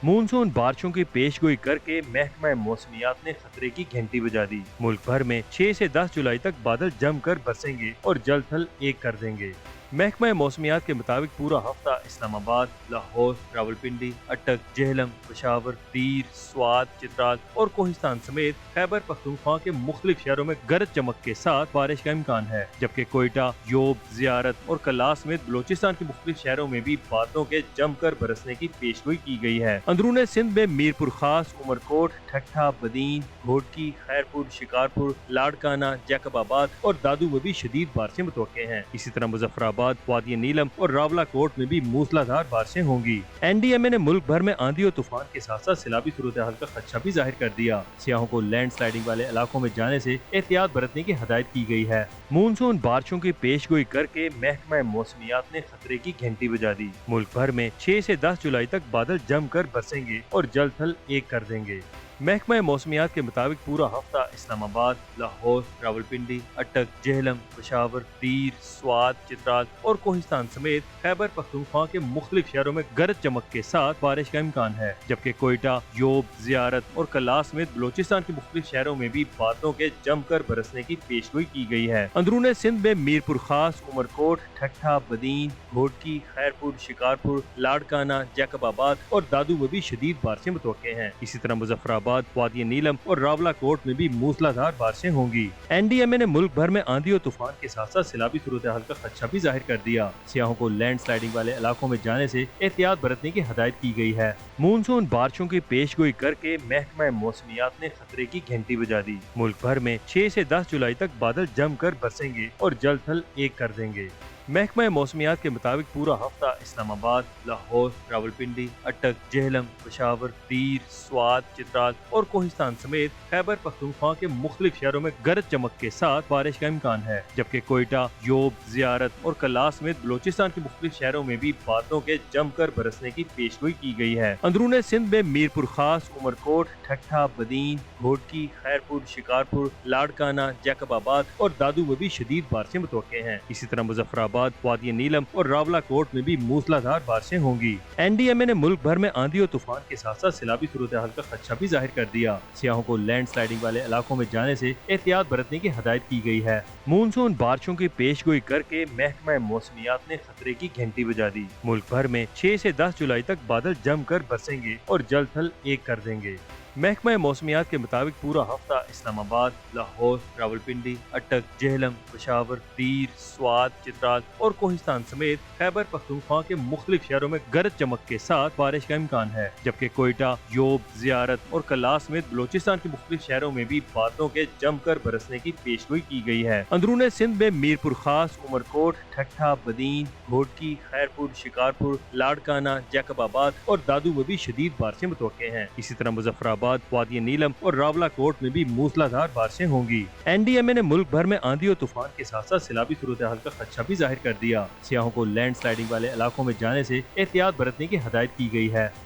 Monsoon बारिशों की पेशगोई करके महकमा मौसमियात ने खतरे की घंटी बजा दी। मुल्क भर में 6 से 10 जुलाई तक बादल जमकर बरसेंगे और जल थल एक कर देंगे। महकमा मौसमियात के मुताबिक पूरा हफ्ता इस्लामाबाद, लाहौर, रावलपिंडी, अटक, जेहलम, पेशावर, दीर, स्वात, चित्राल और कोहिस्तान समेत खैबर पख्तूनख्वा के मुख्तलिफ शहरों में गरज चमक के साथ बारिश का इम्कान है, जबकि कोयटा, योब, जियारत और कल्लास समेत बलोचिस्तान के मुख्तलिफ शहरों में भी बादलों के जमकर बरसने की पेशगोई की गई है। अंदरून सिंध में मीरपुर खास, उमरकोट, ठट्ठा, बदीन, घोटकी, खैरपुर, शिकारपुर, लाड़काना, जैकबाबाद और दादू में भी शदीद बारिशें मुतवक्के हैं। इसी तरह मुजफ्फराबाद, वादी नीलम और रावला कोट में भी मूसलाधार बारिशें होंगी। एनडीएमए ने मुल्क भर में आंधी और तूफान के साथ साथ सैलाबी सूरत हाल का खदशा भी जाहिर कर दिया। सियाहों को लैंड स्लाइडिंग वाले इलाकों में जाने से एहतियात बरतने की हिदायत की गई है। मानसून बारिशों की पेशगोई करके महकमा मौसमियात ने खतरे की घंटी बजा दी। मुल्क भर में 6 से 10 जुलाई तक बादल जमकर बरसेंगे और जल थल एक कर देंगे। महकमा मौसमियात के मुताबिक पूरा हफ्ता इस्लामाबाद, लाहौर, रावलपिंडी, अटक, जेहलम, पेशावर, दीर, स्वात, चित्राल और कोहिस्तान समेत खैबर पख्तूनख्वा के मुख्तलिफ शहरों में गरज चमक के साथ बारिश का इम्कान है, जबकि कोयटा, योब, जियारत और कल्लास समेत बलोचिस्तान के मुख्तलिफ शहरों में भी बादलों के जमकर बरसने की पेशगोई की गई है। अंदरून सिंध में मीरपुर खास, उमरकोट, ठट्ठा, बदीन, घोटकी, खैरपुर, शिकारपुर, लाड़काना, जैकबाबाद और दादू में भी शदीद बारिशें मुतवक्के हैं। इसी तरह मुजफ्फराबाद, वादी नीलम और रावला कोट में भी मूसलाधार बारिशें होंगी। एनडीएमए ने मुल्क भर में आंधी और तूफान के साथ साथ सैलाबी सूरत हाल का खदशा भी जाहिर कर दिया। सियाहों को लैंड स्लाइडिंग वाले इलाकों में जाने से एहतियात बरतने की हिदायत की गई है। मानसून बारिशों की पेशगोई करके महकमा मौसमियात ने खतरे की घंटी बजा दी। मुल्क भर में 6 से 10 जुलाई तक बादल जमकर बरसेंगे और जल थल एक कर देंगे। महकमा मौसमियात के मुताबिक पूरा हफ्ता इस्लामाबाद, लाहौर, रावलपिंडी, अटक, जेहलम, पेशावर, दीर, स्वात, चित्राल और कोहिस्तान समेत खैबर पख्तूनख्वा के मुख्तलिफ शहरों में गरज चमक के साथ बारिश का इम्कान है, जबकि कोयटा, योब, जियारत और कल्लास समेत बलोचिस्तान के मुख्तलिफ शहरों में भी बादलों के जमकर बरसने की पेशगोई की गई है। अंदरून सिंध में मीरपुर खास, उमरकोट, ठट्ठा, बदीन, घोटकी, खैरपुर, शिकारपुर, लाड़काना, जैकबाबाद और दादू में भी शदीद बारिशें मुतवक्के हैं। इसी तरह मुजफ्फराबाद, वादी नीलम और रावला कोट में भी मूसलाधार बारिशें होंगी। एनडीएमए ने मुल्क भर में आंधी और तूफान के साथ साथ सैलाबी सूरत हाल का खदशा भी जाहिर कर दिया। सियाहों को लैंड स्लाइडिंग वाले इलाकों में जाने से एहतियात बरतने की हिदायत की गई है। मानसून बारिशों की पेशगोई करके महकमा मौसमियात ने खतरे की घंटी बजा दी। मुल्क भर में 6 से 10 जुलाई तक बादल जमकर बरसेंगे और जल थल एक कर देंगे। महकमा मौसमियात के मुताबिक पूरा हफ्ता इस्लामाबाद, लाहौर, रावलपिंडी, अटक, जेहलम, पेशावर, दीर, स्वात, चित्राल और कोहिस्तान समेत खैबर पख्तूनख्वा के मुख्तलिफ शहरों में गरज चमक के साथ बारिश का इम्कान है, जबकि कोयटा, योब, जियारत और कल्लास समेत बलोचिस्तान के मुख्तलिफ शहरों में भी बादलों के जमकर बरसने की पेशगोई की गई है। अंदरून सिंध में मीरपुर खास, उमरकोट, ठट्ठा, बदीन, घोटकी, खैरपुर, शिकारपुर, लाड़काना, जैकबाबाद और दादू में भी शदीद बारिशें मुतवक्के हैं। इसी तरह मुजफ्फराबाद, वादी नीलम और रावला कोट में भी मूसलाधार बारिशें होंगी। एनडीएमए ने मुल्क भर में आंधी और तूफान के साथ साथ सैलाबी सूरत हाल का खदशा भी जाहिर कर दिया। सियाहों को लैंड स्लाइडिंग वाले इलाकों में जाने से एहतियात बरतने की हिदायत की गई है।